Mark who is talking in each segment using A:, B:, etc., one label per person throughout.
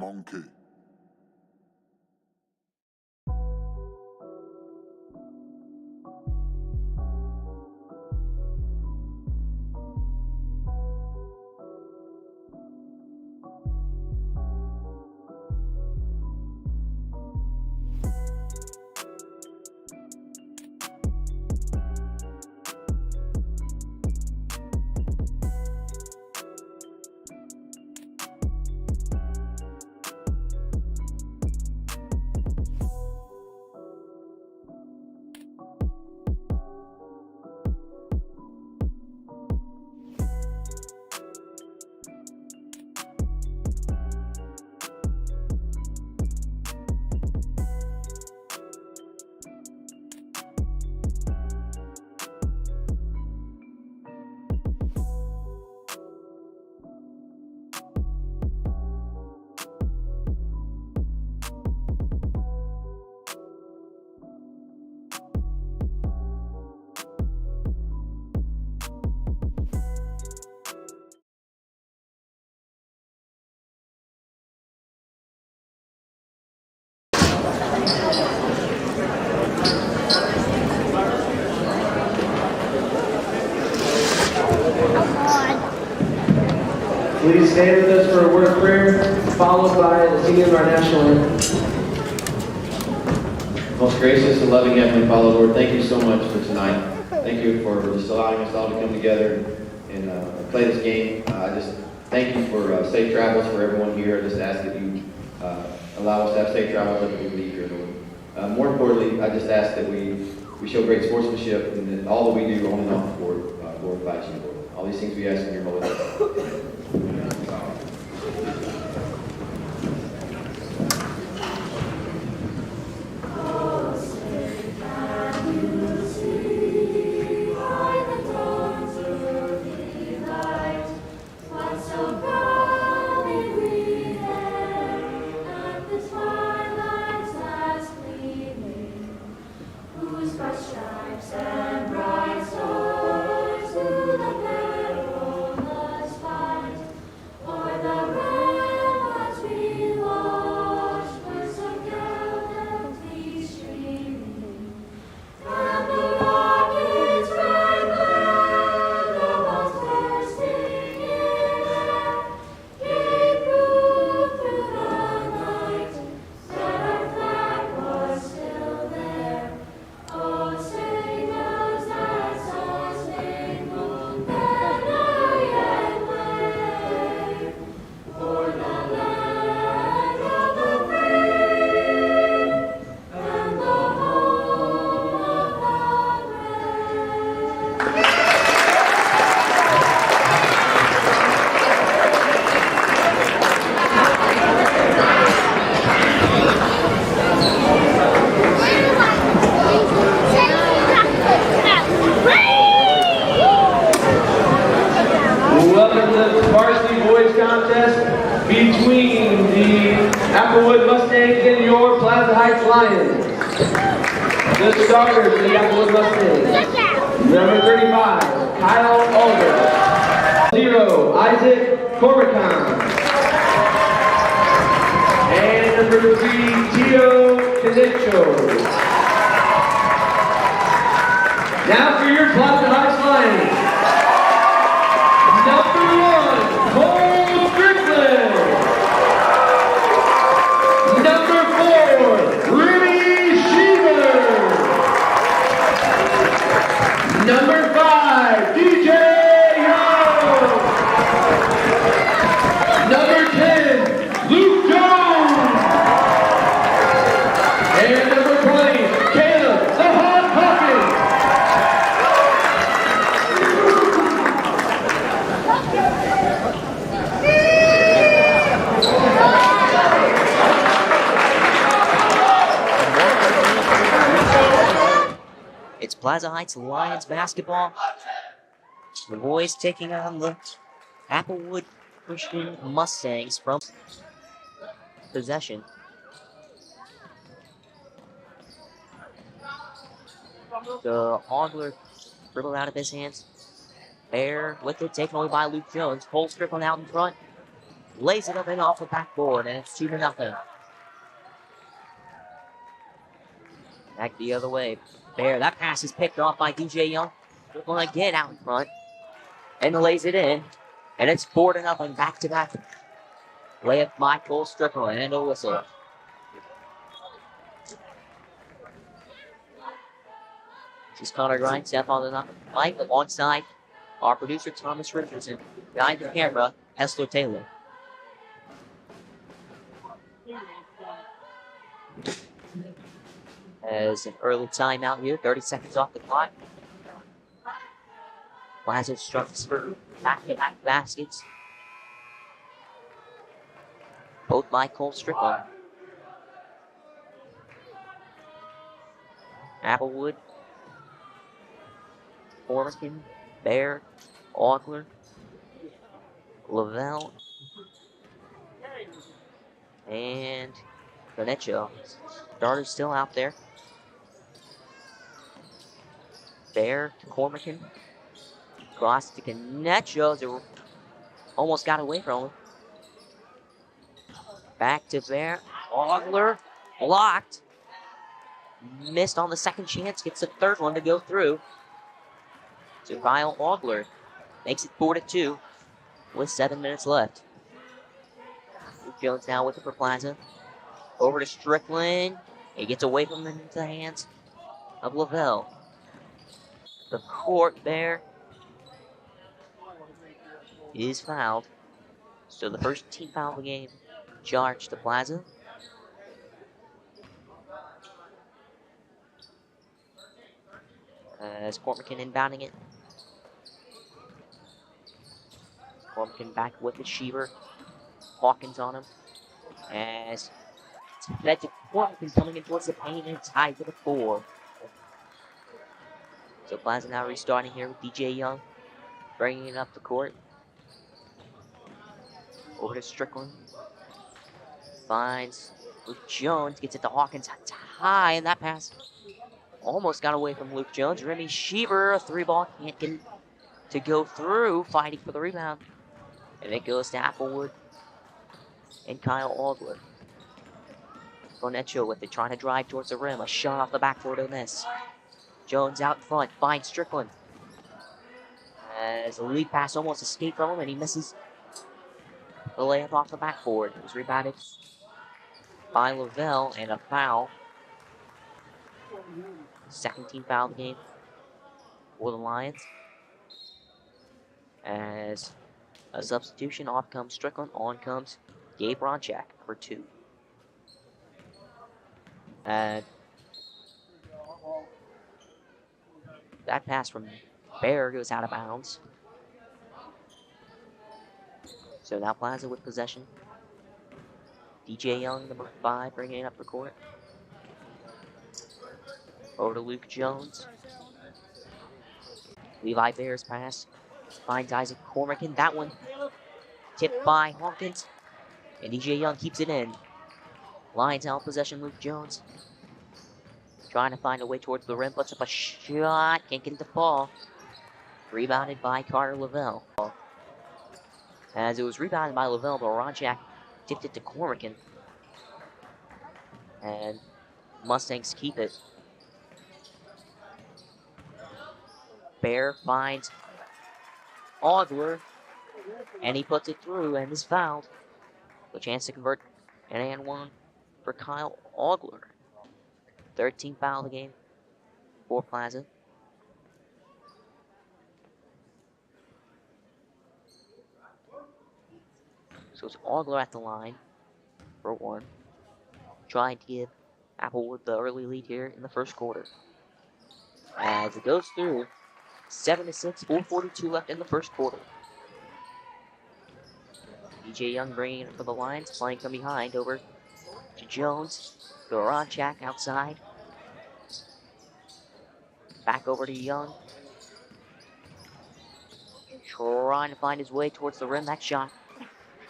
A: Monkey.
B: Please stand with us for a word of prayer, followed by the singing of our national anthem.
C: Most gracious and loving Heavenly Father, Lord, thank you so much for tonight. Thank you for just allowing us all to come together and play this game. I just thank you for safe travels for everyone here. I just ask that you allow us to have safe travels as we leave here, Lord. More importantly, I just ask that we show great sportsmanship and that all that we do on and off the court glorifies you, Lord. All these things we ask in your holy name.
B: Welcome to the Varsity Boys Contest between the Applewood Mustangs and your Plaza Heights Lions. The starters for the Applewood Mustangs. Number 35, Kyle Alder. 0, Isaac Corbican. And number 3, Tito Canicho. Now for your Plaza Heights Lions. Number 1, Cole Strickland. Number 4, Rudy Sheever. Number 5, DJ Young. Number 10, Luke Jones. And number 20, Caleb the Hawk Hawkins.
D: It's Plaza Heights Lions basketball. The boys taking on the Applewood Christian Mustangs from possession. The Ogler dribbled out of his hands. Bear with it, taken away by Luke Jones. Cole Strickland out in front. lays it up and off the backboard, and it's 2-0. Back the other way. There, that pass is picked off by DJ Young. Going to get out in front. And lays it in. And it's 4-0 back-to-back. Layup by Cole Strickland and a whistle. This is Connor Grindstaff on the mic alongside our producer Thomas Richardson. Behind the camera, Hessler Taylor. As an early timeout here, 30 seconds off the clock. Plaza struggles for back-to-back baskets. Both by Cole Strickland. Applewood, Formican, Bear, Ogler, Lavelle, and Venecio. Starters still out there. Bear to Cormican. Cross to Venecio. Almost got away from him. Back to Bear. Ogler. Blocked. Missed on the second chance. Gets the third one to go through. So Kyle Ogler makes it 4-2 with 7 minutes left. Luke Jones now with it for Plaza. Over to Strickland. He gets away from him into the hands of Lavelle. The court there is fouled. So the first team foul of the game charged to Plaza. As Cormican inbounding it. Cormican back with the Sheever. Hawkins on him. As it's fed to Cormican coming in towards the paint and tied to the 4. So Plaza now restarting here with DJ Young. Bringing it up the court. Over to Strickland. Finds Luke Jones. Gets it to Hawkins. High, and that pass almost got away from Luke Jones. Remy Sheever, a 3-ball, can't get it to go through. Fighting for the rebound. And it goes to Applewood and Kyle Ogler. Bonecho with it, trying to drive towards the rim. A shot off the backboard on this. Jones out in front, finds Strickland. As the lead pass almost escaped from him, and he misses the layup off the backboard. It was rebounded by Lavelle, and a foul. Second team foul of the game for the Lions. As a substitution, off comes Strickland, on comes Gabe Ronchak for 2. And that pass from Bear goes out of bounds. So now Plaza with possession. DJ Young, number 5, bringing it up the court. Over to Luke Jones. Levi Bear's pass. Finds Isaac Cormican. That one tipped by Hawkins. And DJ Young keeps it in. Lions out possession, Luke Jones. Trying to find a way towards the rim. Puts up a shot. Can't get it to fall. Rebounded by Carter Lavelle. As it was rebounded by Lavelle, but Ronchak tipped it to Cormican. And Mustangs keep it. Bear finds Ogler. And he puts it through and is fouled. The chance to convert an and 1 for Kyle Ogler. 13th foul of the game for Plaza. So it's Ogler at the line for 1. Trying to give Applewood the early lead here in the first quarter. As it goes through, 7-6, 4:42 left in the first quarter. DJ Young bringing it for the Lions, playing from behind over to Jones. To Ronchak outside. Back over to Young. Trying to find his way towards the rim. That shot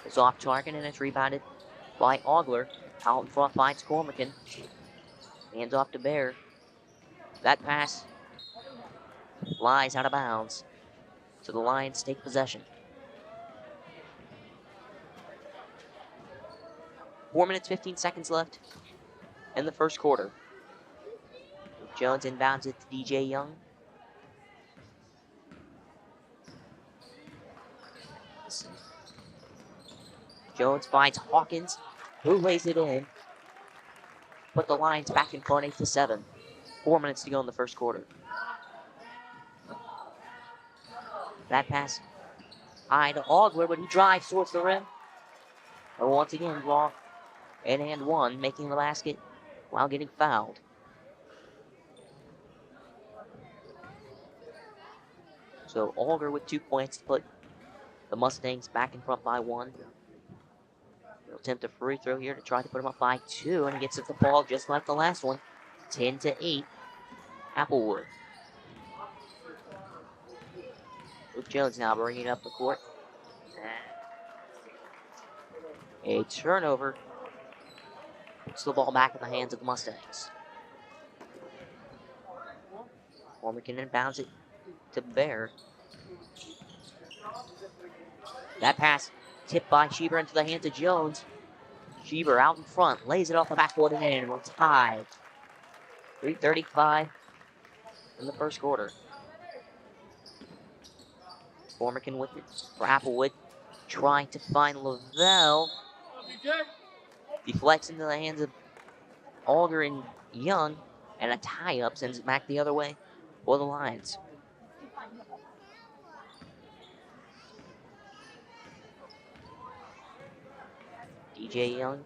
D: is off target, and it's rebounded by Ogler. Out in front finds Cormican. Hands off to Bear. That pass lies out of bounds. So the Lions take possession. 4 minutes, 15 seconds left in the first quarter. Jones inbounds it to DJ Young. Jones finds Hawkins, who lays it in. Put the Lions back in front 8-7. 4 minutes to go in the first quarter. That pass high to Ogler, but he drives towards the rim. And once again, draw and one, making the basket while getting fouled. So Ogler with 2 points to put the Mustangs back in front by 1. He'll attempt a free throw here to try to put him up by 2, and he gets it the ball just like the last one. 10-8, Applewood. Luke Jones now bringing up the court. A turnover. Puts the ball back in the hands of the Mustangs. Cormican inbounds it to Bear. That pass tipped by Schieber into the hands of Jones. Schieber out in front, lays it off the backboard and in. We're tied. 3:35 in the first quarter. Cormican with it for Applewood. Trying to find Lavelle. Deflects into the hands of Alder and Young. And a tie-up sends it back the other way for the Lions. DJ Young.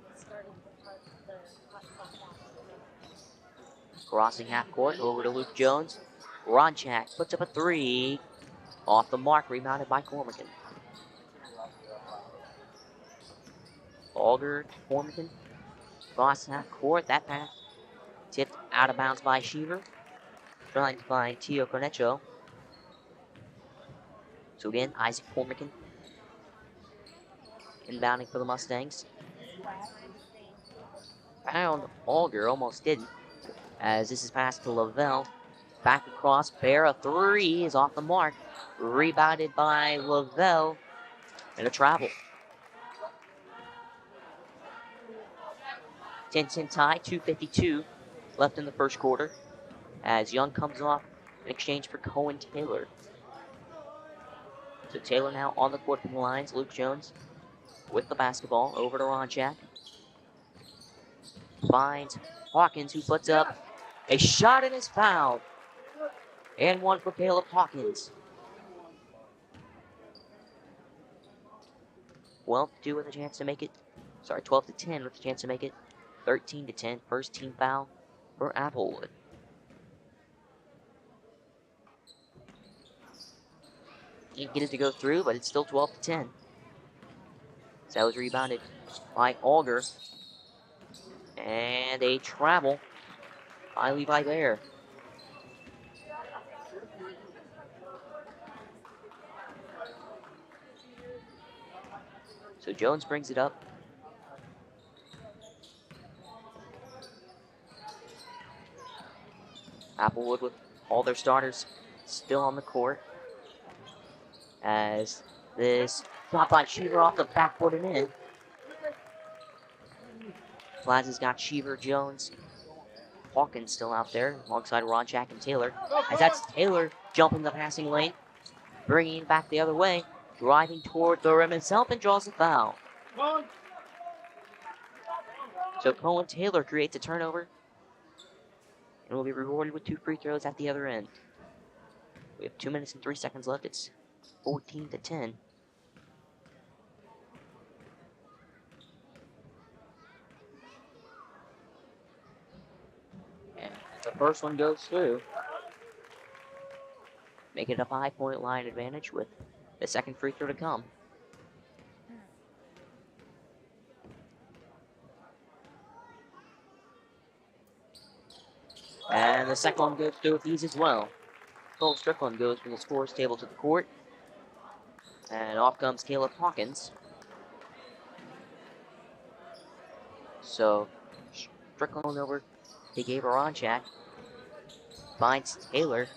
D: Crossing half court over to Luke Jones. Ronchak puts up a 3. Off the mark, rebounded by Cormican. Alder, Cormican. Cross half court. That pass tipped out of bounds by Schieber. Trying to find Tio Cornecho. So again, Isaac Cormican. Inbounding for the Mustangs. Found Alder, almost didn't. As this is passed to Lavelle. Back across, Bear, a 3 is off the mark. Rebounded by Lavelle. And a travel. 10-10 tie, 2:52 left in the first quarter. As Young comes off in exchange for Cohen Taylor. So Taylor now on the court for the Lions. Luke Jones with the basketball over to Ronchak. Finds Hawkins, who puts up a shot and is fouled. And one for Caleb Hawkins. 12-2 with a chance to make it. 12-10 with a chance to make it. 13-10, first team foul for Applewood. Can't get it to go through, but it's still 12-10. So that was rebounded by Alder. And a travel by Levi Bear. So Jones brings it up. Applewood with all their starters still on the court. As this shot by Schieber off the backboard and in. Plaza's got Schieber, Jones, Hawkins still out there alongside Ronchak and Taylor. As that's Taylor jumping the passing lane, bringing it back the other way, driving toward the rim himself and draws a foul. So Cohen Taylor creates a turnover and will be rewarded with 2 free throws at the other end. We have 2 minutes and 3 seconds left. It's 14-10. And the first one goes through. Make it a 5-point line advantage with the second free throw to come. And the second one goes through with ease as well. Cole Strickland goes from the scores table to the court. And off comes Caleb Hawkins. So, Strickland over to Gabe Ronchak. Finds Taylor.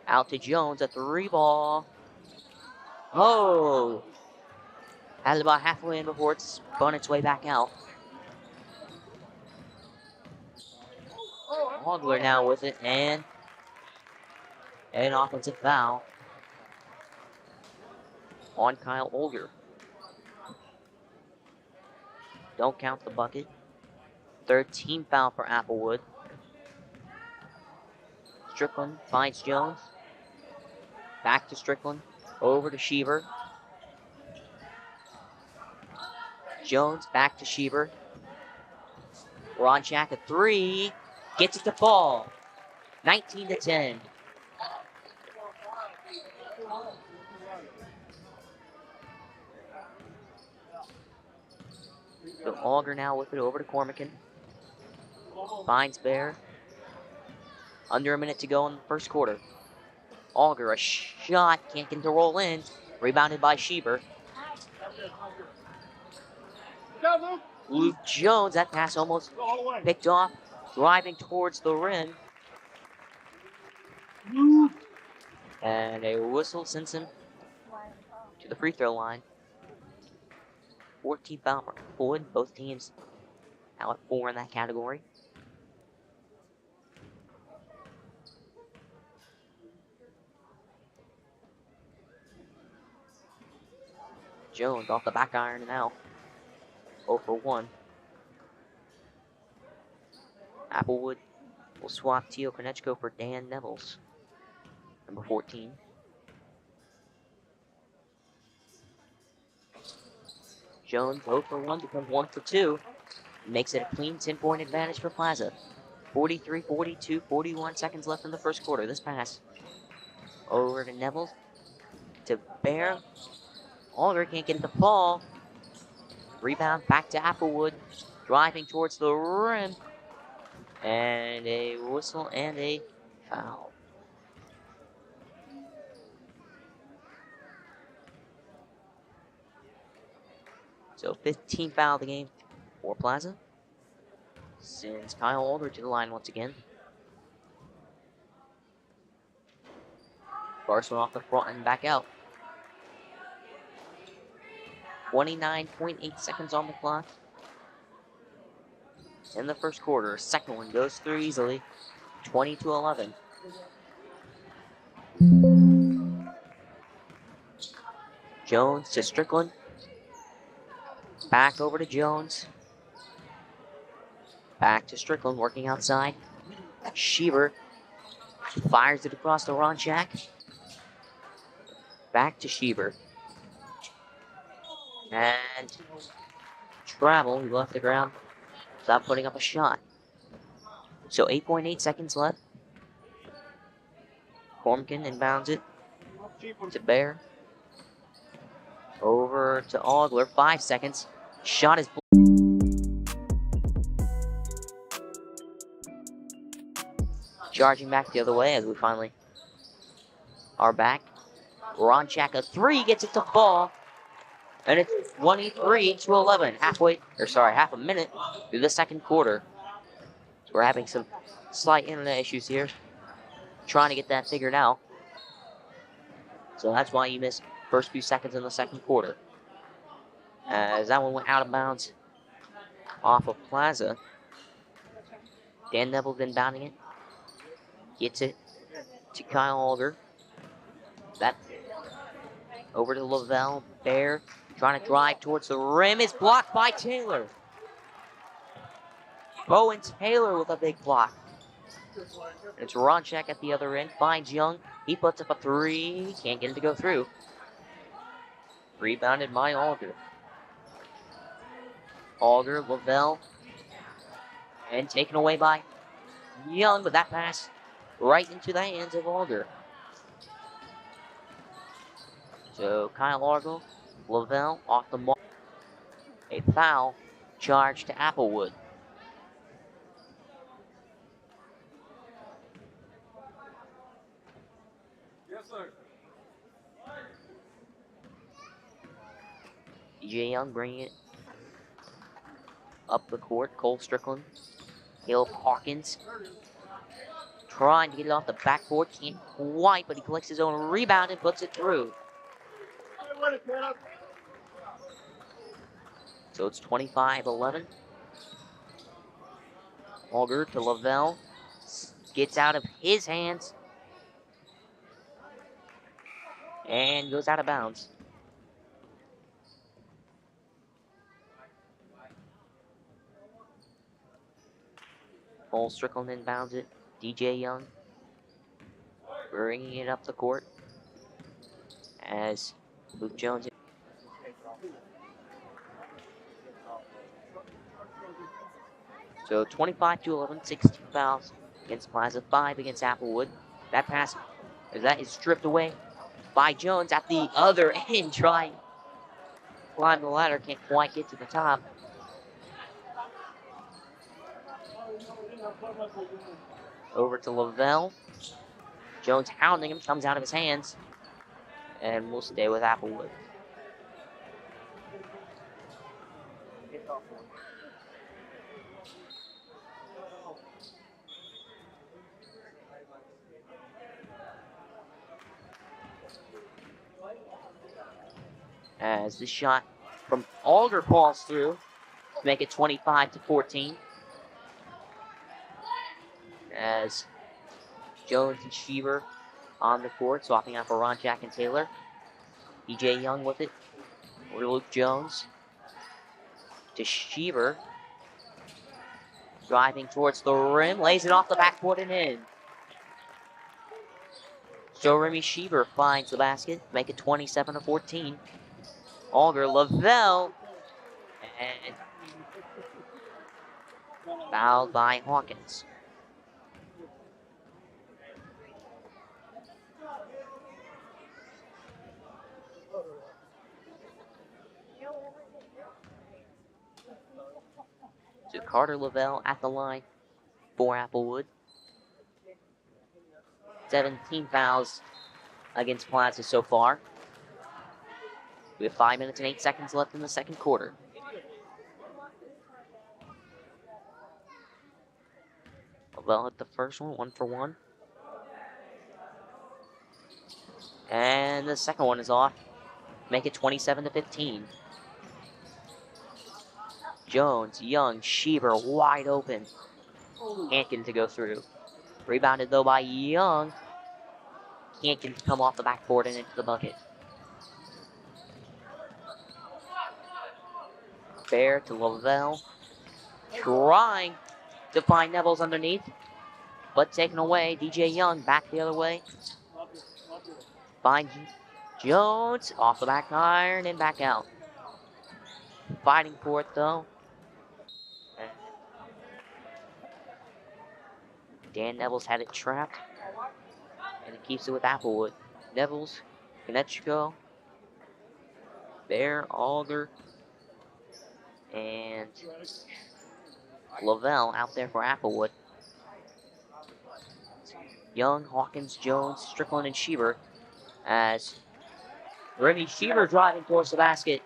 D: Out to Jones, a 3 ball. Oh! Had it about halfway in before it spun its way back out. Ogler now with it, and an offensive foul on Kyle Olger. Don't count the bucket. Third team foul for Applewood. Strickland finds Jones. Back to Strickland. Over to Sheever. Jones back to Sheever. Ronchak a three. Gets it to fall. 19-10. So Auger now with it over to Cormican. Finds Bear. Under a minute to go in the first quarter. Auger, a shot. Can't get to roll in. Rebounded by Sheever. Luke Jones, that pass almost picked off. Driving towards the rim. And a whistle sends him to the free throw line. 14 foul for Applewood. Both teams now at 4 in that category. Jones off the back iron now. 0 for 1. Applewood will swap Tio Konechko for Dan Nevels, number 14. Jones 0 for 1 becomes 1 for 2. Makes it a clean 10-point advantage for Plaza. 43, 42, 41 seconds left in the first quarter. This pass over to Nevels. To Bear. Alder can't get it to fall. Rebound back to Applewood. Driving towards the rim. And a whistle and a foul. So 15 foul of the game for Plaza. Sends Kyle Alder to the line once again. Barson off the front and back out. 29.8 seconds on the clock. In the first quarter, second one goes through easily. 20-11. Jones to Strickland. Back over to Jones. Back to Strickland, working outside. Sheever fires it across the Ronchak. Back to Sheever. And travel, he left the ground without putting up a shot. So 8.8 seconds left. Cormkin inbounds it to Bear. Over to Ogler, 5 seconds. Shot is charging back the other way as we finally are back. Ronchak a three, gets it to fall. And it's 23-11, half a minute through the second quarter. So we're having some slight internet issues here. Trying to get that figured out. So that's why you missed first few seconds in the second quarter. As that one went out of bounds off of Plaza. Dan Neville's inbounding it. Gets it to Kyle Alder. That over to Lavelle. Bear trying to drive towards the rim. Is blocked by Taylor. Bowen Taylor with a big block. It's Ronchak at the other end. Finds Young. He puts up a three. Can't get it to go through. Rebounded by Alder. Alder, Lavelle. And taken away by Young with that pass right into the hands of Alder. So Kyle Argo, Lavelle off the mark. A foul charge to Applewood.
B: Yes, sir.
D: DJ Young bringing it up the court. Cole Strickland. Caleb Hawkins trying to get it off the backboard. Can't quite, but he collects his own rebound and puts it through. So it's 25-11. Auger to Lavelle. Gets out of his hands. And goes out of bounds. Cole Strickland inbounds it. DJ Young bringing it up the court as Luke Jones. So 25-11, 16 fouls against Plaza, 5 against Applewood. That pass, that is stripped away by Jones at the other end, trying to climb the ladder, can't quite get to the top. Over to Lavelle. Jones hounding him, comes out of his hands, and we'll stay with Applewood. As the shot from Alder falls through to make it 25-14. As Jones and Sheever on the court, swapping out for Ron, Jack, and Taylor. DJ Young with it. Or Luke Jones to Sheever. Driving towards the rim, lays it off the backboard and in. So Remy Sheever finds the basket, make it 27-14. Auger, Lavelle, and fouled by Hawkins. So Carter Lavelle at the line for Applewood. 17 fouls against Plaza so far. We have 5 minutes and 8 seconds left in the second quarter. Lavelle hit the first one, 1 for 1. And the second one is off. Make it 27-15. Jones, Young, Sheever wide open. Can't get it to go through. Rebounded though by Young. Can't get it to come off the backboard and into the bucket. Fair to Lavelle. Trying to find Neville's underneath. But taken away. DJ Young back the other way. Find Jones. Off the back iron and back out. Fighting for it though. Dan Neville's had it trapped. And he keeps it with Applewood. Neville's, Konechko, Bear, Auger, and Lavelle out there for Applewood. Young, Hawkins, Jones, Strickland, and Sheever as Remy Sheever driving towards the basket.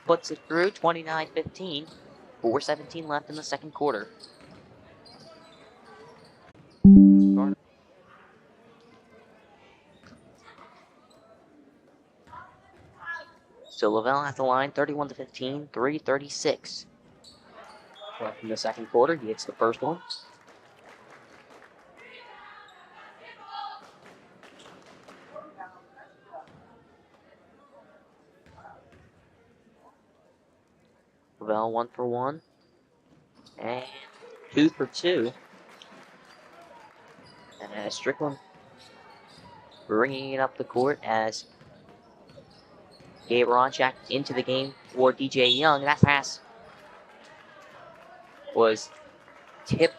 D: Puts it through 29-15. 4:17 left in the second quarter. So Lavelle at the line, 31-15, 3:36. Left in the second quarter, he hits the first one. Lavelle 1 for 1. And 2 for 2. And Strickland bringing it up the court as Gabe Ronchak into the game for DJ Young. That pass was tipped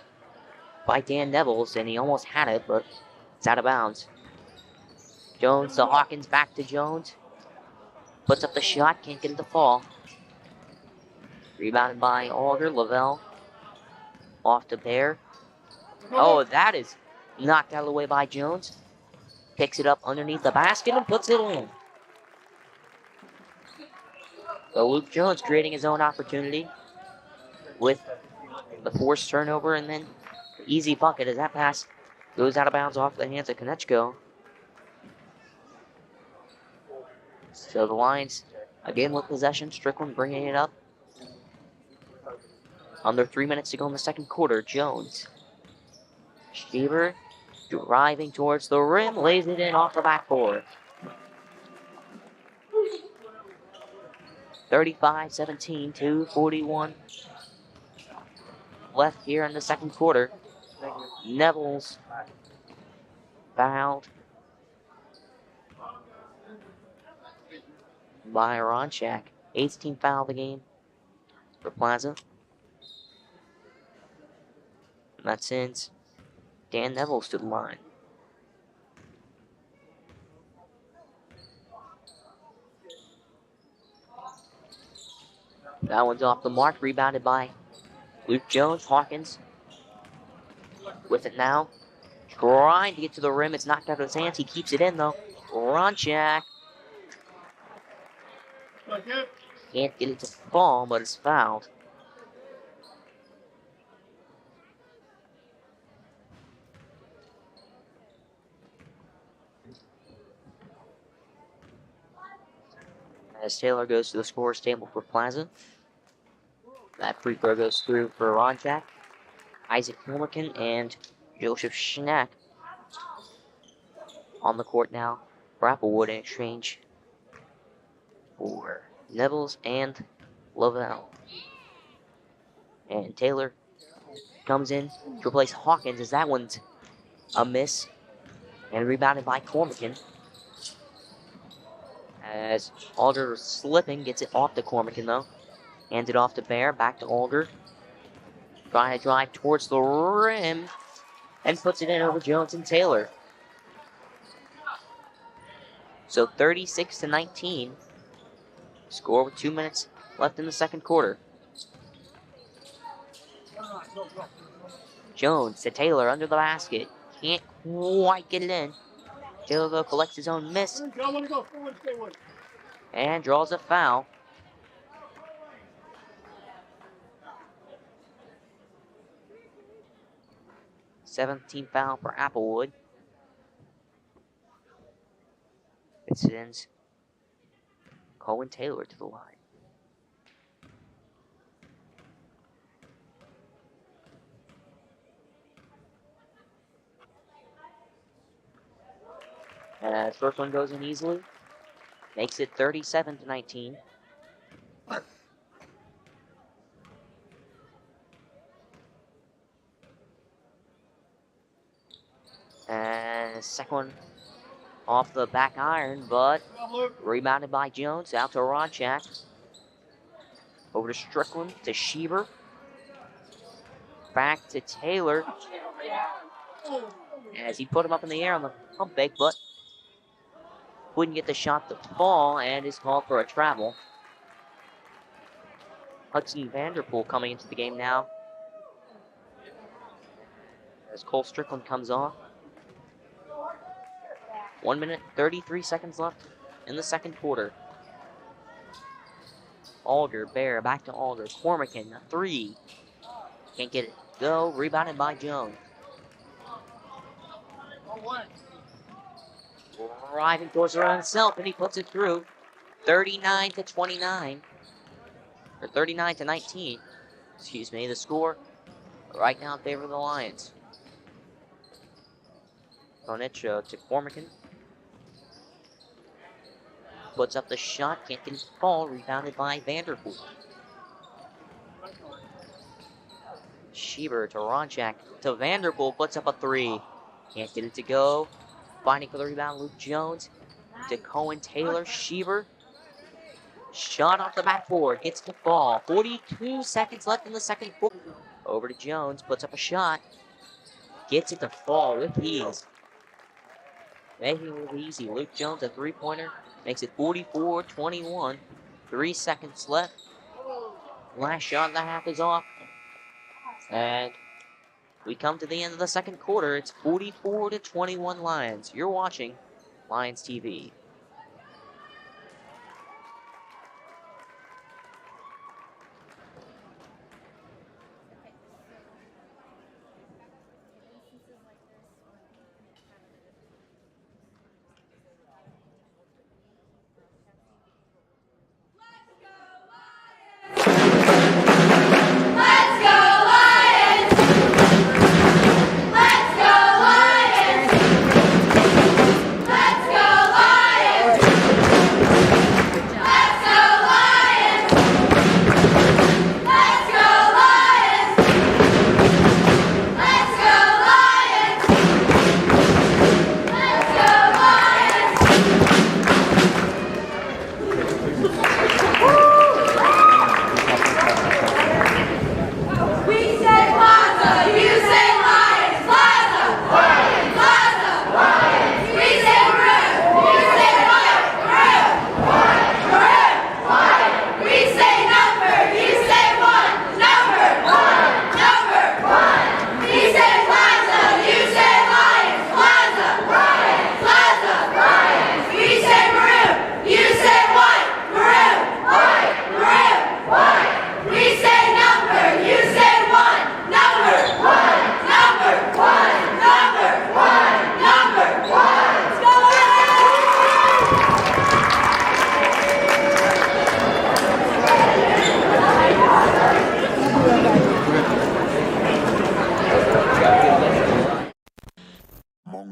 D: by Dan Neville's, and he almost had it, but it's out of bounds. Jones to Hawkins, back to Jones. Puts up the shot, can't get it to fall. Rebounded by Auger. Lavelle off to Bear. Oh, that is knocked out of the way by Jones. Picks it up underneath the basket and puts it in. So Luke Jones creating his own opportunity with the forced turnover and then easy bucket as that pass goes out of bounds off the hands of Konechko. So the Lions Again with possession, Strickland bringing it up. Under 3 minutes to go in the second quarter. Jones. Schieber driving towards the rim, lays it in off the backboard. 35-17, 2:41 left here in the second quarter. Neville's fouled by Ronchak. 18th foul of the game for Plaza. And that sends Dan Neville's to the line. That one's off the mark, rebounded by Luke Jones. Hawkins with it now. Trying to get to the rim. It's knocked out of his hands. He keeps it in, though. Ronchak can't get it to fall, but it's fouled. As Taylor goes to the scorer's table for Plaza. That free throw goes through for Ronchak. Isaac Hilmerkin and Joseph Schnack on the court now for Applewood in exchange for Neville's and Lavelle. And Taylor comes in to replace Hawkins as that one's a miss. And rebounded by Cormican. As Alder slipping, gets it off to Cormican though. Hands it off to Bear, back to Alder. Trying to drive towards the rim. And puts it in over Jones and Taylor. So 36-19. Score with 2 minutes left in the second quarter. Jones to Taylor under the basket. Can't quite get it in. Taylor though collects his own miss. And draws a foul. Seventeenth foul for Applewood. It sends Cohen Taylor to the line. First one goes in easily. Makes it 37-19. And second one off the back iron, but rebounded by Jones. Out to Ronchak. Over to Strickland, to Schieber. Back to Taylor. As he put him up in the air on the pump fake, but wouldn't get the shot to fall, and is called for a travel. Hudson Vanderpool coming into the game now. As Cole Strickland comes on. 1 minute, 33 seconds left in the second quarter. Alder, Bear, back to Alder. Cormican, a three. Can't get it. Go, rebounded by Jones. Driving towards the run himself, and he puts it through. 39-29. Or 39-19. Excuse me, the score right now in favor of the Lions. Bonitcho to Cormican. Puts up the shot, can't get his ball, rebounded by Vanderpool. Schieber to Ronchak, to Vanderpool, puts up a three. Can't get it to go. Finding for the rebound, Luke Jones. To Cohen Taylor, Schieber. Shot off the backboard, gets the ball. 42 seconds left in the second quarter. Over to Jones, puts up a shot. Gets it to fall with ease. Making it look easy. Luke Jones, a three-pointer. Makes it 44-21. 3 seconds left. Last shot of the half is off. And we come to the end of the second quarter. It's 44-21 Lions. You're watching Lions TV.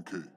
A: 1K.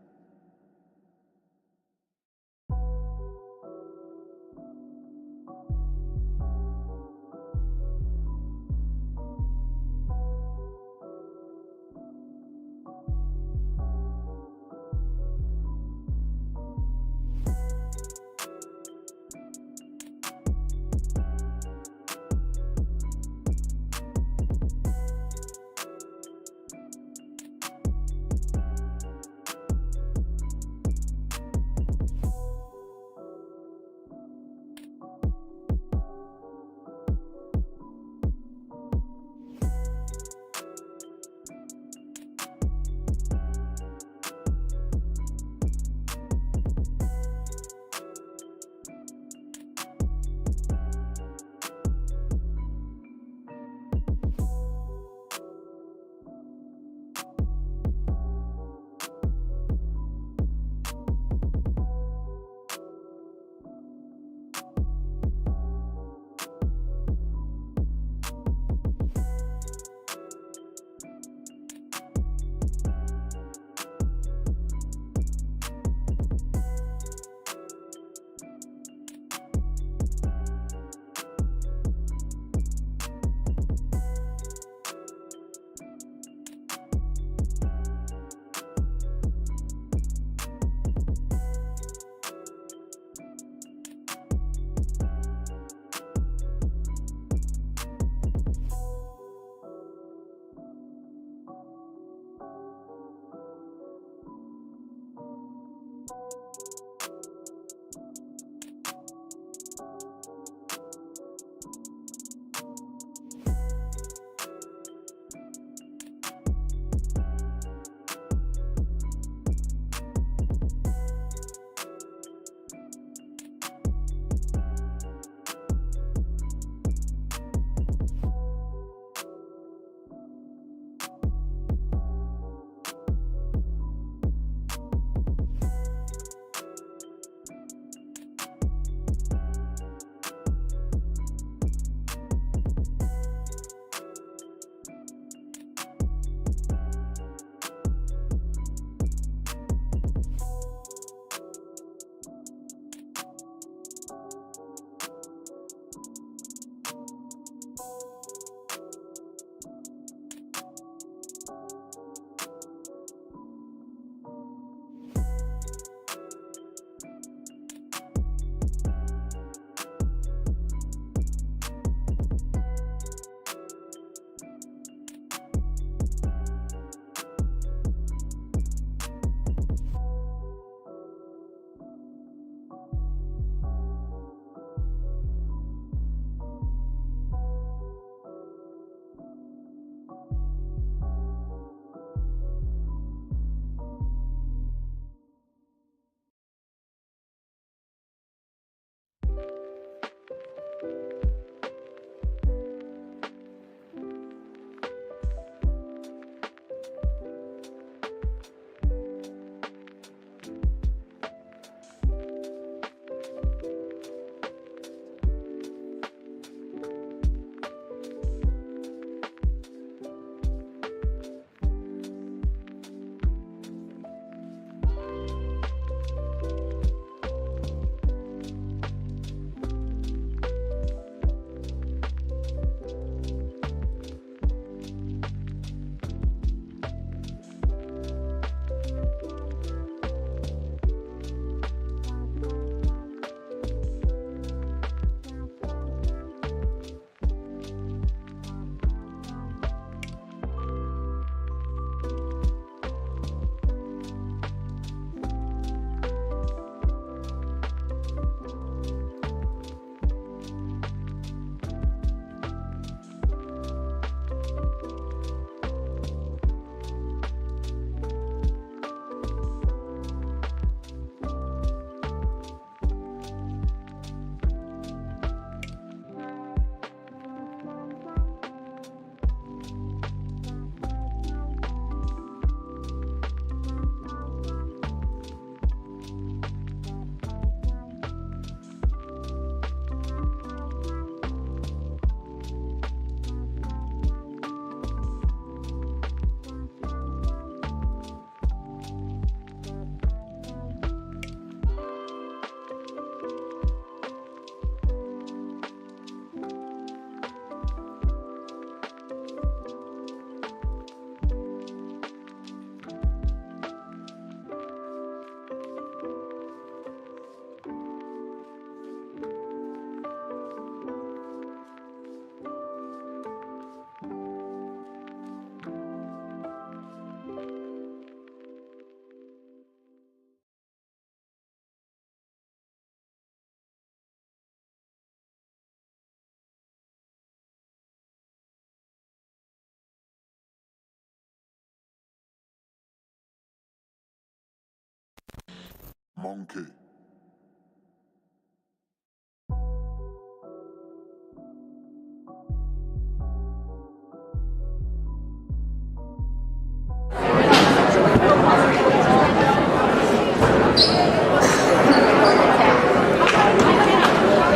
A: Monkey.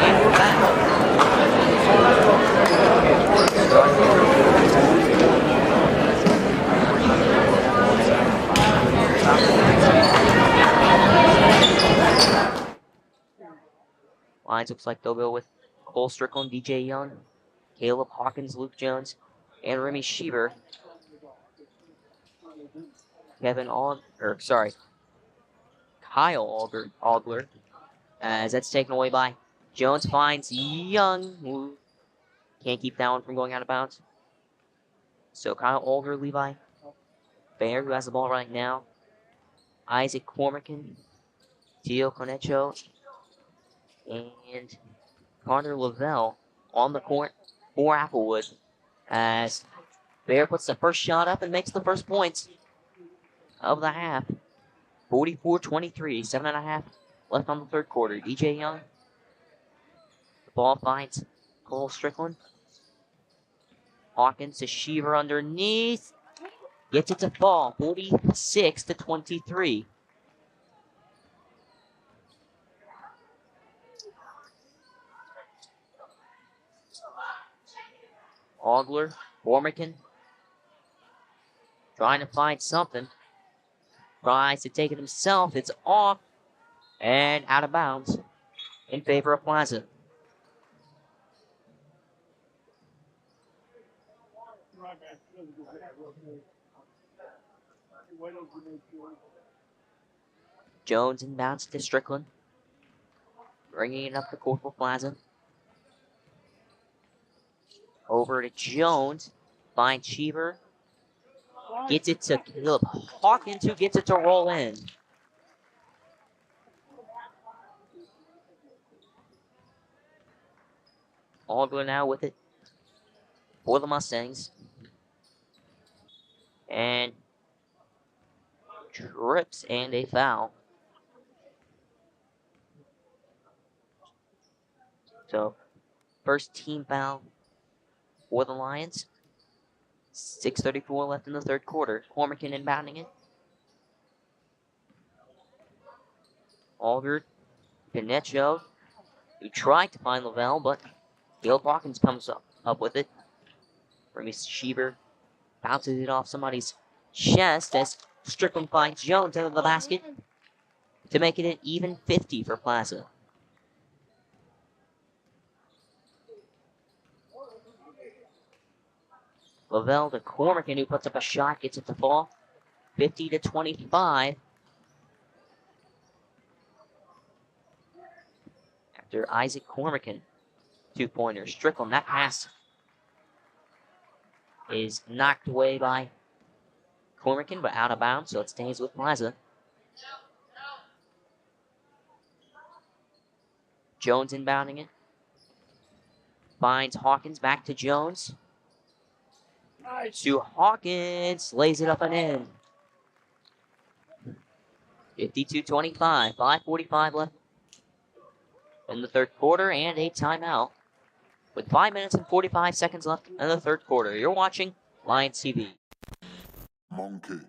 D: And we're back. Lines looks like they'll go with Cole Strickland, DJ Young, Caleb Hawkins, Luke Jones, and Remy Schieber. Kyle Ogler, as that's taken away by Jones. Finds Young, who can't keep that one from going out of bounds. So Kyle Ogler, Levi Bear, who has the ball right now. Isaac Cormican, Tio Conecho, and Connor Lavelle on the court for Applewood, as Bear puts the first shot up and makes the first points of the half. 44-23, 7.5 left on the third quarter. DJ Young, the ball finds Cole Strickland. Hawkins to Sheaver underneath. Gets it to fall, 46-23. Ogler, Bormican, trying to find something. Tries to take it himself. It's off and out of bounds in favor of Plaza. Jones inbounds to Strickland, bringing it up the court for Plaza. Over to Jones, finds Cheever, gets it to Caleb Hawkins, who gets it to roll in. Ogler now with it for the Mustangs. And trips and a foul. So, first team foul for the Lions. 6:34 left in the third quarter. Cormican inbounding it. Algert, Pinecho, who tried to find Lavelle, but Caleb Hawkins comes up with it. Remy Schieber bounces it off somebody's chest as Strickland finds Jones out of the basket to make it an even 50 for Plaza. Lavelle to Cormican, who puts up a shot, gets it to fall. 50-25. After Isaac Cormican, 2-pointer. Strickland, that pass is knocked away by Cormican, but out of bounds, so it stays with Plaza. Jones inbounding it. Finds Hawkins, back to Jones. To Hawkins, lays it up and in. 52-25, 5:45 left in the third quarter, and a timeout with 5 minutes and 45 seconds left in the third quarter. You're watching Lions TV.
A: Monkey.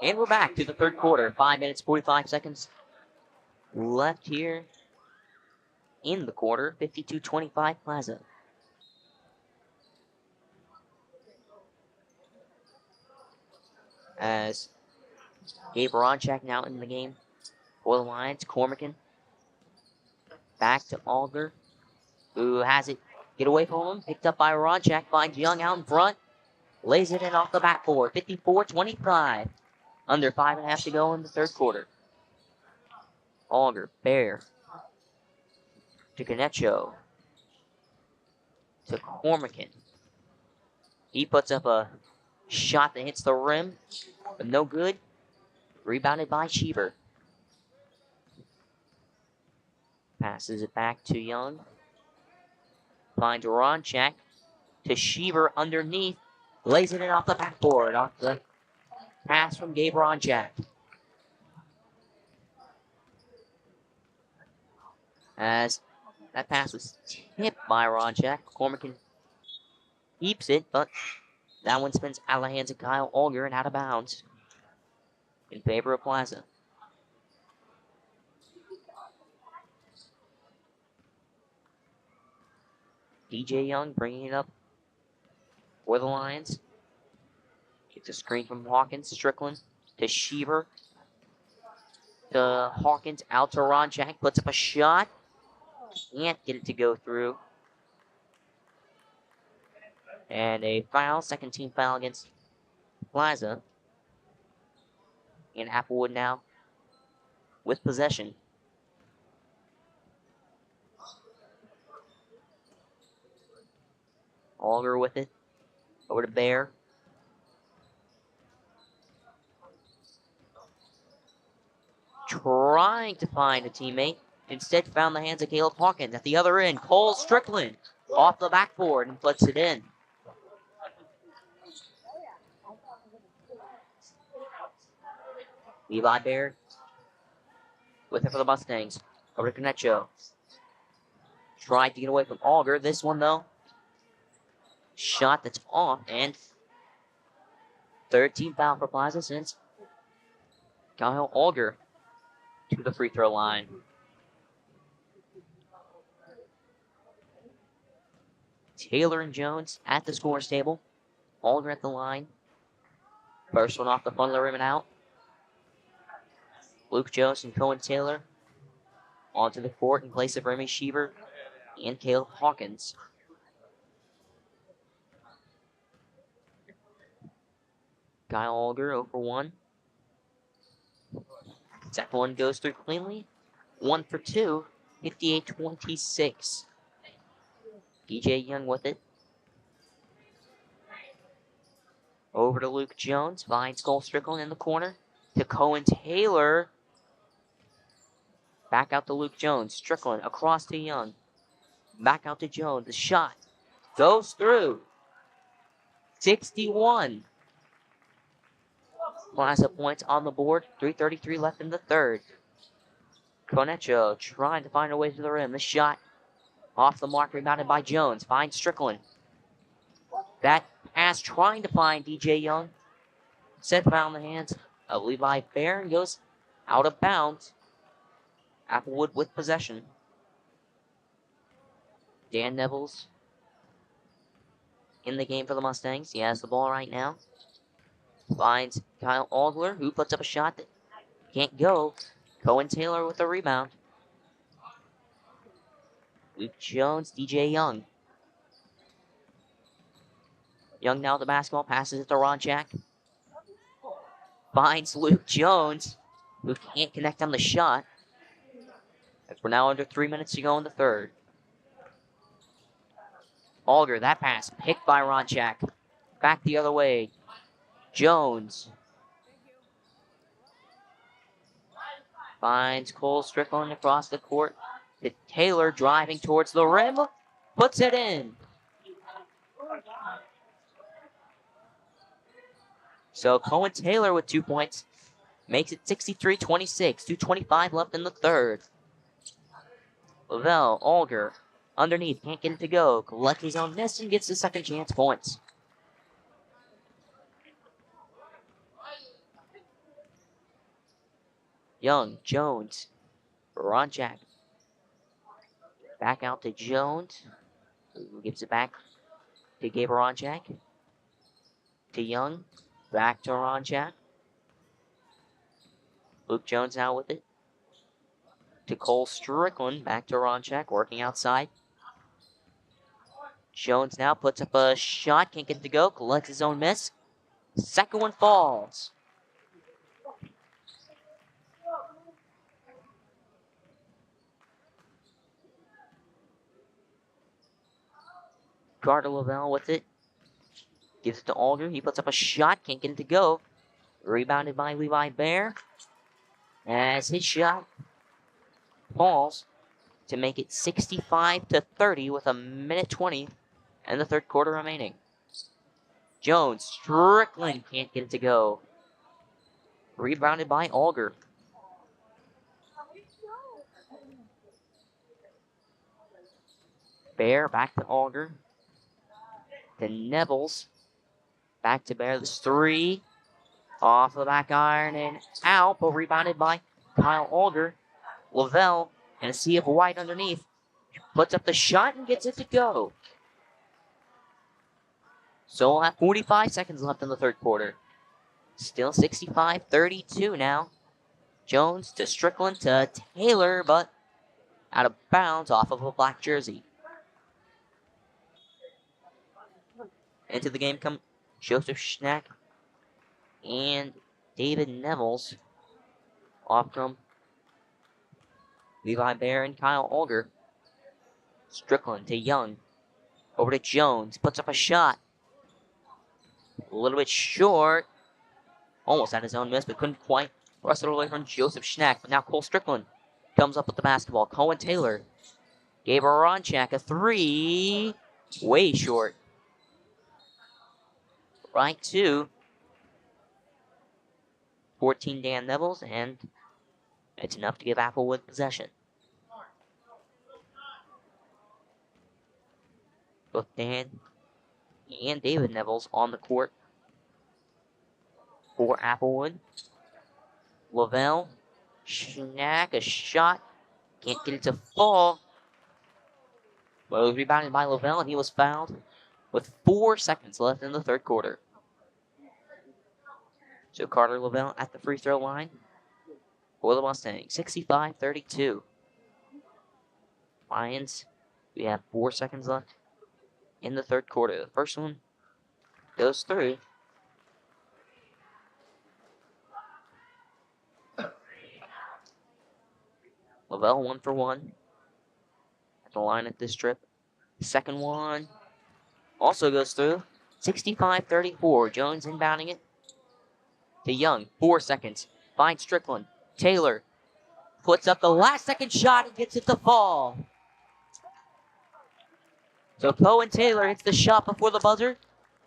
D: And we're back to the third quarter. 5 minutes, 45 seconds left here in the quarter. 52-25 Plaza. As Gabe Ronchak now in the game for the Lions. Cormican back to Alger, who has it. Get away from him. Picked up by Ronchak. Finds Young out in front. Lays it in off the backboard. 54-25. Under 5.5 to go in the third quarter. Auger, Bear. To Canecho. To Cormican. He puts up a shot that hits the rim, but no good. Rebounded by Schieber. Passes it back to Young. Finds Ronchak to Schieber underneath. Lays it in off the backboard. Off the pass from Gabe Ronchak. As that pass was tipped by Ronchak. Cormican keeps it, but that one spins out of the hands of Kyle Auger and out of bounds in favor of Plaza. DJ Young bringing it up for the Lions. Gets a screen from Hawkins. Strickland to Schieber. To Hawkins out to Ronchak. Puts up a shot. Can't get it to go through. And a foul. Second team foul against Plaza. And Applewood now with possession. Auger with it. Over to Bear. Trying to find a teammate. Instead found the hands of Caleb Hawkins. At the other end, Cole Strickland off the backboard and puts it in. Levi Bear with it for the Mustangs. Over to Canecho. Tried to get away from Auger. This one, though, shot that's off. And third team foul for Plaza since Kyle Auger to the free throw line. Taylor and Jones at the scores table. Auger at the line. First one off the front of the rim and out. Luke Jones and Cohen Taylor onto the court in place of Remy Schieber and Caleb Hawkins. Kyle Auger 0 for 1. Second one goes through cleanly. 1 for 2. 58-26. DJ Young with it. Over to Luke Jones. Finds Cole Strickland in the corner. To Cohen Taylor. Back out to Luke Jones. Strickland across to Young. Back out to Jones. The shot goes through. 61. Plaza points on the board. 3:33 left in the third. Conecho trying to find a way to the rim. The shot off the mark, rebounded by Jones. Finds Strickland. That pass trying to find DJ Young. Instead found the hands of Levi Bear and goes out of bounds. Applewood with possession. Dan Neville's in the game for the Mustangs. He has the ball right now. Finds Kyle Auger, who puts up a shot that can't go. Cohen Taylor with the rebound. Luke Jones, DJ Young. Young now with the basketball, passes it to Ronchak. Finds Luke Jones, who can't connect on the shot. As we're now under 3 minutes to go in the third. Auger, that pass picked by Ronchak. Back the other way. Jones. Finds Cole Strickland across the court. To Taylor driving towards the rim. Puts it in. So Cohen Taylor with 2 points. Makes it 63-26. 2:25 left in the third. Lavelle, Auger, underneath, can't get it to go. Collects his own miss and gets the second chance points. Young, Jones, Ronchak. Back out to Jones. Who gives it back to Gabe Ronchak. To Young. Back to Ronchak. Luke Jones now with it. To Cole Strickland. Back to Ronchak, working outside. Jones now puts up a shot. Can't get it to go. Collects his own miss. Second one falls. Carter Lavelle with it. Gives it to Alder. He puts up a shot. Can't get it to go. Rebounded by Levi Bear. As his shot falls to make it 65-30 with a minute 20 and the third quarter remaining. Jones, Strickland can't get it to go. Rebounded by Alger. Bear back to Alger. To Nevels. Back to Bear. This three. Off the back iron and out, but rebounded by Kyle Alger. Lavelle and a sea of white underneath. Puts up the shot and gets it to go. So we'll have 45 seconds left in the third quarter. Still 65-32 now. Jones to Strickland to Taylor, but out of bounds off of a black jersey. Into the game come Joseph Schnack and David Nevels. Off from Levi Bear and Kyle Alger. Strickland to Young. Over to Jones. Puts up a shot. A little bit short. Almost had his own miss, but couldn't quite wrestle it away from Joseph Schnack. But now Cole Strickland comes up with the basketball. Cohen Taylor gave Aronchak a three. Way short. Right to 14 Dan Nevels, and it's enough to give Applewood possession. Both Dan and David Nevels on the court for Applewood. Lavelle, Schnack, a shot. Can't get it to fall. Well, it was rebounded by Lavelle, and he was fouled with 4 seconds left in the third quarter. So Carter Lavelle at the free throw line for the Mustangs. 65-32. Lions, we have 4 seconds left in the third quarter. The first one goes through. Lavelle 1 for 1 at the line at this trip. Second one also goes through. 65-34. Jones inbounding it to Young. 4 seconds. Finds Strickland. Taylor puts up the last second shot and gets it to fall. So Cohen Taylor hits the shot before the buzzer,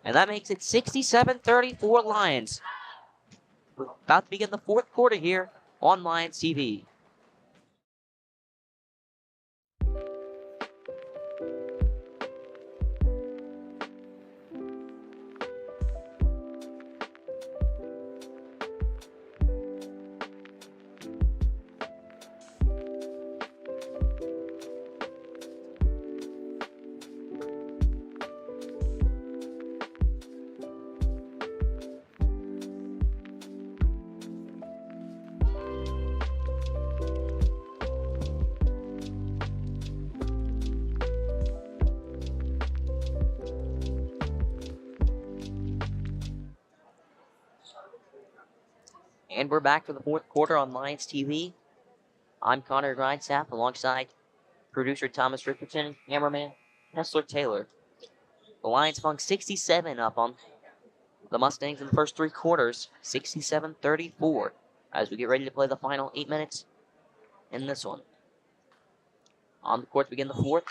D: and that makes it 67-34 Lions. We're about to begin the fourth quarter here on Lions TV. And we're back for the fourth quarter on Lions TV. I'm Connor Grindstaff alongside producer Thomas Richardson, cameraman Hessler Taylor. The Lions hung 67 up on the Mustangs in the first 3 quarters, 67-34, as we get ready to play the final 8 minutes in this one. On the court to begin the fourth,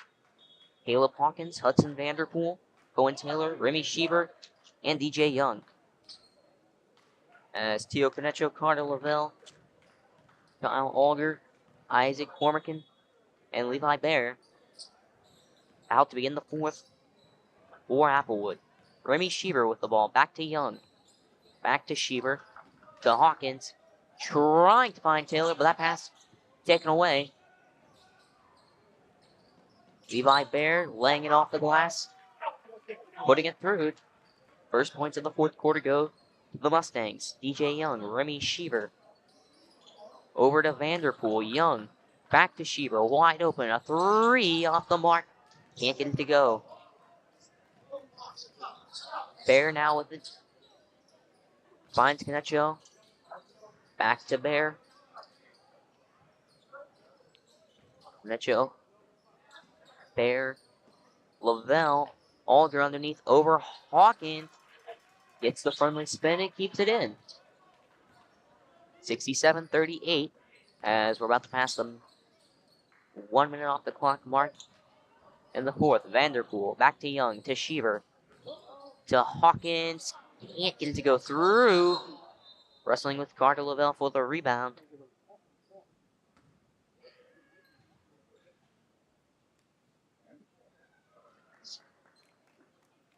D: Caleb Hawkins, Hudson Vanderpool, Cohen Taylor, Remy Sheever, and DJ Young. As Tio Canecho, Carter Lavelle, Kyle Alger, Isaac Cormican, and Levi Bear out to begin the fourth for Applewood. Remy Sheever with the ball. Back to Young. Back to Sheever. To Hawkins. Trying to find Taylor, but that pass taken away. Levi Bear laying it off the glass. Putting it through. First points of the fourth quarter go to the Mustangs. DJ Young. Remy Sheever. Over to Vanderpool. Young. Back to Sheever. Wide open. A three off the mark. Can't get it to go. Bear now with it. Finds Canecho. Back to Bear. Canecho. Bear. Lavelle. Alder underneath over Hawkins. Gets the friendly spin and keeps it in. 67-38 as we're about to pass them 1 minute off the clock mark in the fourth. Vanderpool back to Young to Sheaver to Hawkins. Can't get it to go through. Wrestling with Carter Lavelle for the rebound.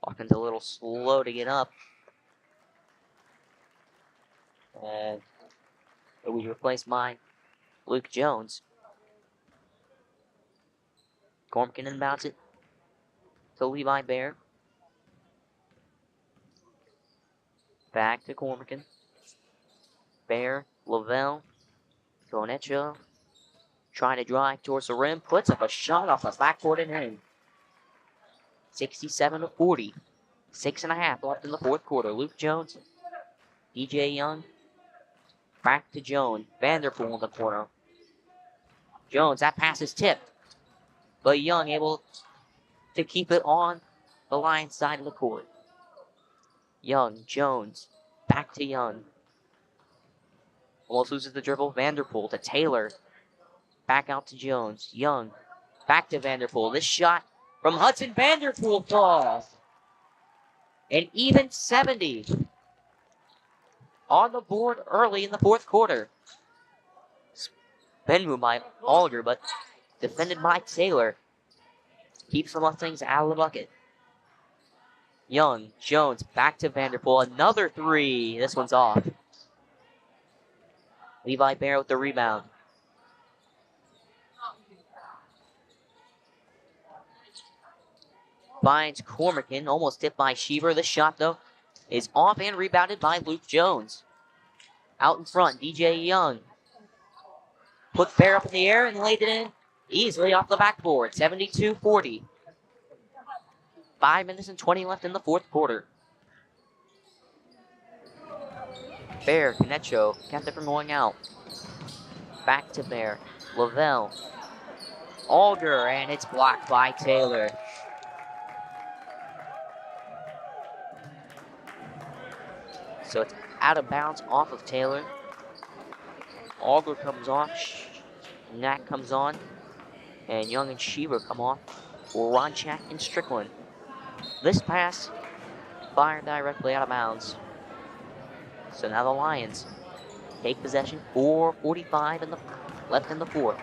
D: Hawkins a little slow to get up. And it was replaced by Luke Jones. Cormican inbounds it to Levi Bear. Back to Cormican. Bear, Lavelle, Gonecho. Trying to drive towards the rim. Puts up a shot off the backboard and in. 67-40. 6.5 left in the fourth quarter. Luke Jones, DJ Young. Back to Jones. Vanderpool in the corner. Jones, that pass is tipped. But Young able to keep it on the Lions side of the court. Young, Jones, back to Young. Almost loses the dribble. Vanderpool to Taylor. Back out to Jones. Young, back to Vanderpool. This shot from Hudson Vanderpool falls. An even 70. On the board early in the fourth quarter. Spin move by Alder, but defended by Taylor. Keeps the Mustangs out of the bucket. Young, Jones, back to Vanderpool. Another three. This one's off. Levi Bear with the rebound. Finds Cormican, almost tipped by Sheaver. The shot, though, is off and rebounded by Luke Jones. Out in front, DJ Young. Put Bear up in the air and laid it in easily off the backboard. 72-40. 5 minutes and 20 left in the fourth quarter. Bear, Canecho, kept it from going out. Back to Bear. Lavelle. Alder, and it's blocked by Taylor. So it's out of bounds off of Taylor. Alder comes off. Knack comes on. And Young and Sheaver come off for Ronchak and Strickland. This pass fired directly out of bounds. So now the Lions take possession. 4:45 left in the fourth.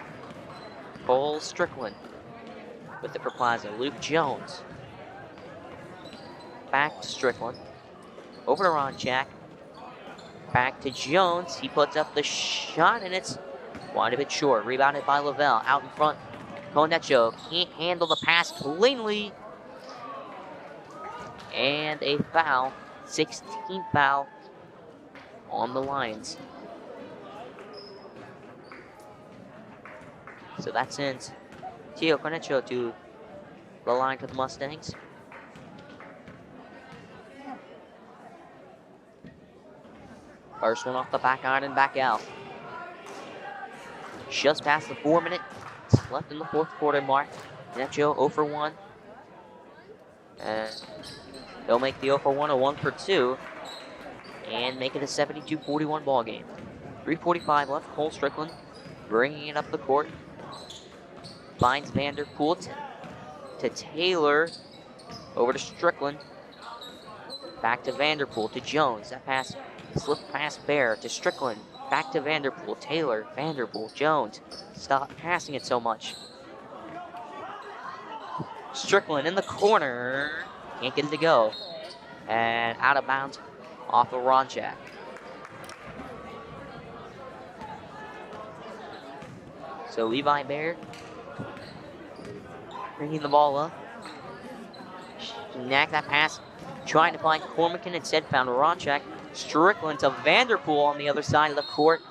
D: Cole Strickland with it for Plaza. Luke Jones. Back to Strickland. Over to Ronchak. Back to Jones. He puts up the shot, and it's wide a bit short. Rebounded by Lavelle. Out in front. Conecho can't handle the pass cleanly. And a foul. 16th foul on the Lions. So that sends Tio Conecho to the line for the Mustangs. First one off the back iron and back out. Just past the 4 minutes left in the fourth quarter mark. Conecho 0 for 1. And they'll make the 0 for 1 a 1 for 2. And make it a 72-41 ball game. 3:45 left. Cole Strickland bringing it up the court. Finds Vanderpool to Taylor. Over to Strickland. Back to Vanderpool to Jones. That pass slipped past Bear to Strickland. Back to Vanderpool. Taylor. Vanderpool. Jones. Stop passing it so much. Strickland in the corner. Can't get it to go. And out of bounds off of Ronchak. So Levi Bear bringing the ball up. Knack that pass. Trying to find Cormican. Instead found Ronchak. Strickland to Vanderpool on the other side of the court.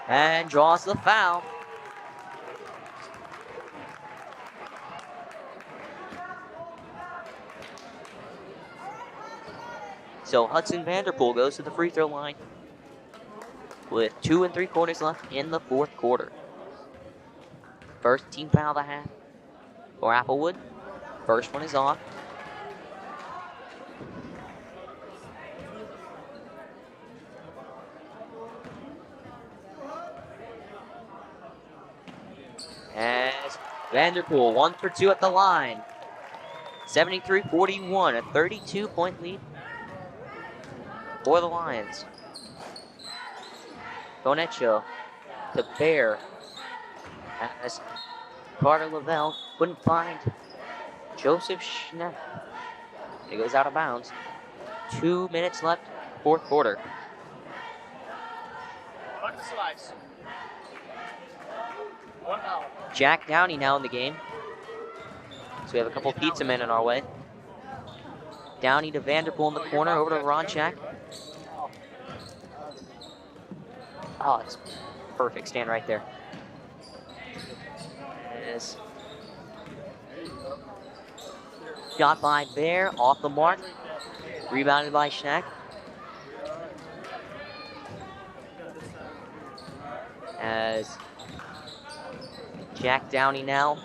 D: And draws the foul. So Hudson Vanderpool goes to the free throw line with 2 3/4 left in the fourth quarter. First team foul of the half for Applewood. First one is off. As Vanderpool 1 for 2 at the line. 73-41, a 32-point lead for the Lions. Bonecho to Bear. As Carter Lavelle couldn't find Joseph Schneck. It goes out of bounds. 2 minutes left, fourth quarter. Jack Downey now in the game. So we have a couple pizza men in our way. Downey to Vanderpool in the corner, over to Ronchak. Oh, it's perfect, stand right there. As shot by Bear, off the mark. Rebounded by Schneck. As Jack Downey now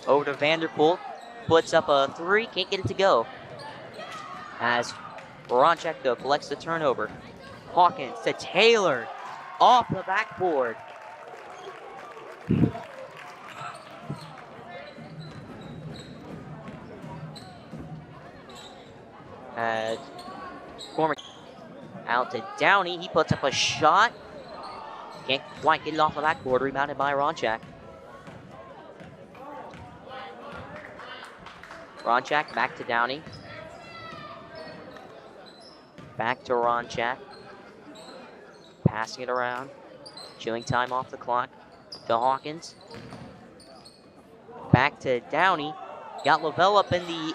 D: over to Vanderpool. Puts up a three, can't get it to go. As Ronchak though collects the turnover. Hawkins to Taylor, off the backboard. As Cormac out to Downey, he puts up a shot. Can't quite get it off the backboard, rebounded by Ronchak. Ronchak back to Downey. Back to Ronchak. Passing it around. Chilling time off the clock to Hawkins. Back to Downey. Got Lavelle up in the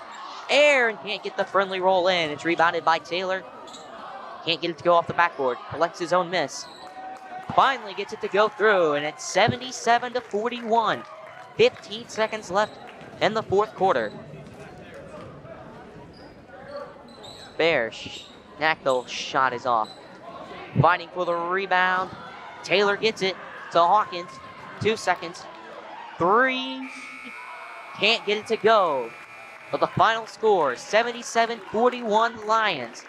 D: air and can't get the friendly roll in. It's rebounded by Taylor. Can't get it to go off the backboard. Collects his own miss. Finally gets it to go through, and it's 77-41. 15 seconds left in the fourth quarter. Bear, Schnackle shot is off. Fighting for the rebound. Taylor gets it to Hawkins. 2 seconds. 3. Can't get it to go. But the final score, 77-41 Lions.